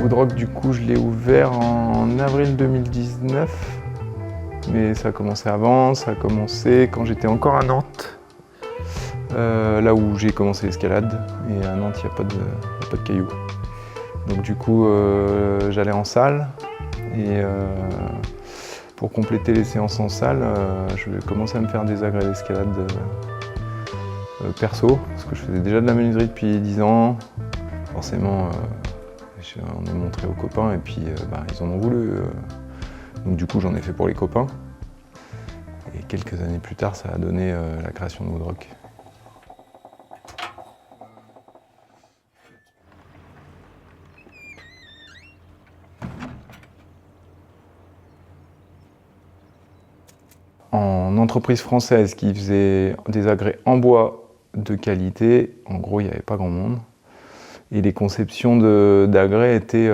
Woodrock, du coup, je l'ai ouvert en avril 2019. Mais ça a commencé avant, ça a commencé quand j'étais encore à Nantes. Là où j'ai commencé l'escalade. Et à Nantes, il n'y a pas de cailloux. Donc du coup, j'allais en salle. Et pour compléter les séances en salle, je commençais à me faire des agrès d'escalade perso. Parce que je faisais déjà de la menuiserie depuis 10 ans. Forcément, on est montré aux copains et puis ils en ont voulu. Donc du coup, j'en ai fait pour les copains. Et quelques années plus tard, ça a donné la création de Woodrock. En entreprise française qui faisait des agrès en bois de qualité, en gros, il n'y avait pas grand monde. Et les conceptions d'agrès étaient,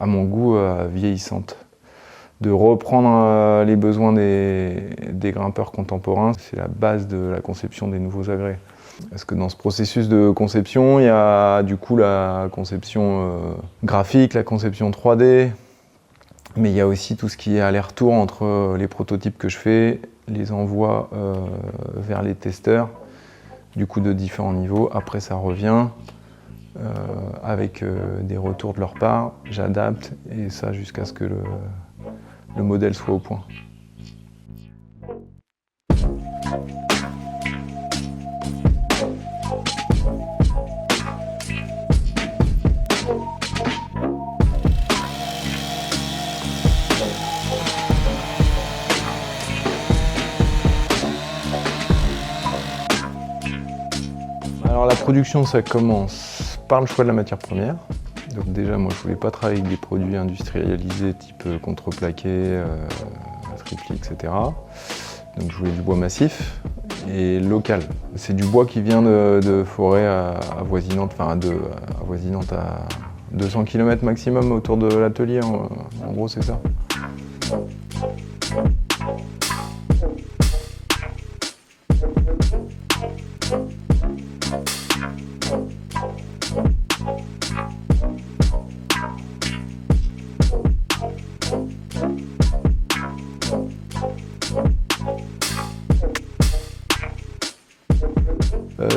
à mon goût, vieillissantes. De reprendre les besoins des grimpeurs contemporains, c'est la base de la conception des nouveaux agrès. Parce que dans ce processus de conception, il y a du coup la conception graphique, la conception 3D, mais il y a aussi tout ce qui est aller-retour entre les prototypes que je fais, les envois vers les testeurs, du coup de différents niveaux. Après ça revient avec des retours de leur part, j'adapte et ça jusqu'à ce que le modèle soit au point. Alors la production, ça commence par le choix de la matière première. Donc déjà, moi, je voulais pas travailler avec des produits industrialisés type contreplaqué, tripli, etc. Donc je voulais du bois massif et local. C'est du bois qui vient de forêts avoisinantes, avoisinantes à 200 km maximum autour de l'atelier. En gros, c'est ça.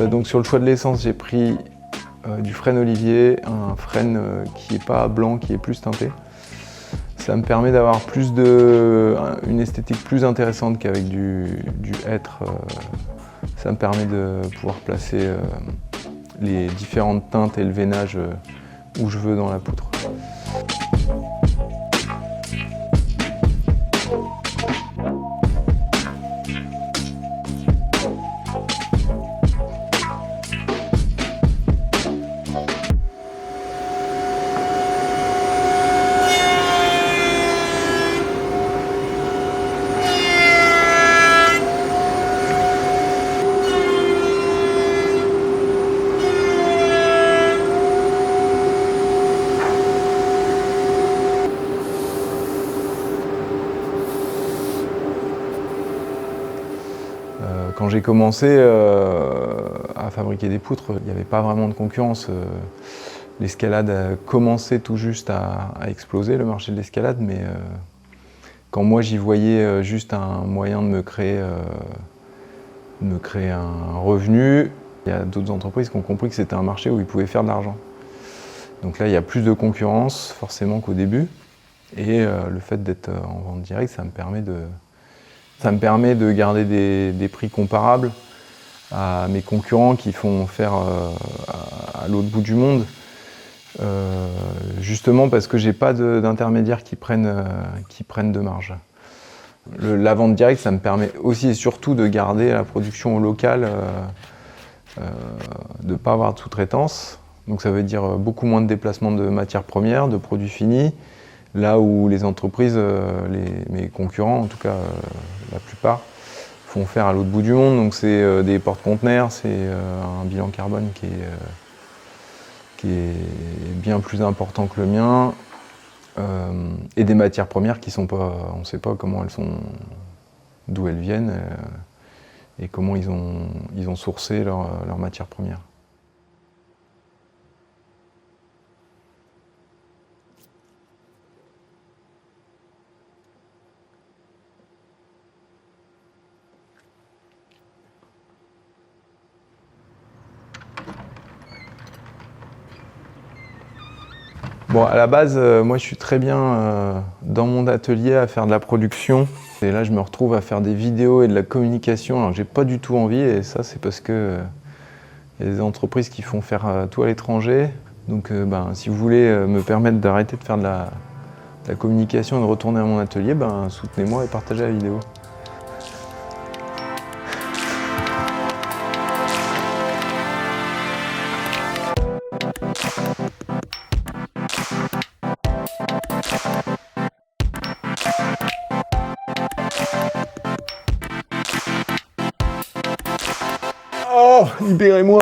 Donc sur le choix de l'essence, j'ai pris du frêne olivier, un frêne qui n'est pas blanc, qui est plus teinté. Ça me permet d'avoir une esthétique plus intéressante qu'avec du hêtre. Ça me permet de pouvoir placer les différentes teintes et le veinage où je veux dans la poutre. Quand j'ai commencé à fabriquer des poutres, il n'y avait pas vraiment de concurrence. L'escalade a commencé tout juste à exploser, le marché de l'escalade, mais quand moi j'y voyais juste un moyen de me créer un revenu, il y a d'autres entreprises qui ont compris que c'était un marché où ils pouvaient faire de l'argent. Donc là, il y a plus de concurrence forcément qu'au début, et le fait d'être en vente directe, ça me permet de garder des prix comparables à mes concurrents qui font faire à l'autre bout du monde, justement parce que j'ai pas d'intermédiaires qui prennent de marge. La vente directe, ça me permet aussi et surtout de garder la production locale, de ne pas avoir de sous-traitance. Donc ça veut dire beaucoup moins de déplacement de matières premières, de produits finis. Là où les entreprises, mes concurrents en tout cas, la plupart, font faire à l'autre bout du monde. Donc c'est des porte-conteneurs, c'est un bilan carbone qui est bien plus important que le mien, et des matières premières qui sont pas, on ne sait pas comment elles sont, d'où elles viennent, et comment ils ont sourcé leurs matières premières. Bon, à la base, moi je suis très bien dans mon atelier à faire de la production. Et là, je me retrouve à faire des vidéos et de la communication. Alors, j'ai pas du tout envie, et ça, c'est parce que y a des entreprises qui font faire tout à l'étranger. Donc, si vous voulez me permettre d'arrêter de faire de la communication et de retourner à mon atelier, soutenez-moi et partagez la vidéo. Oh, libérez-moi!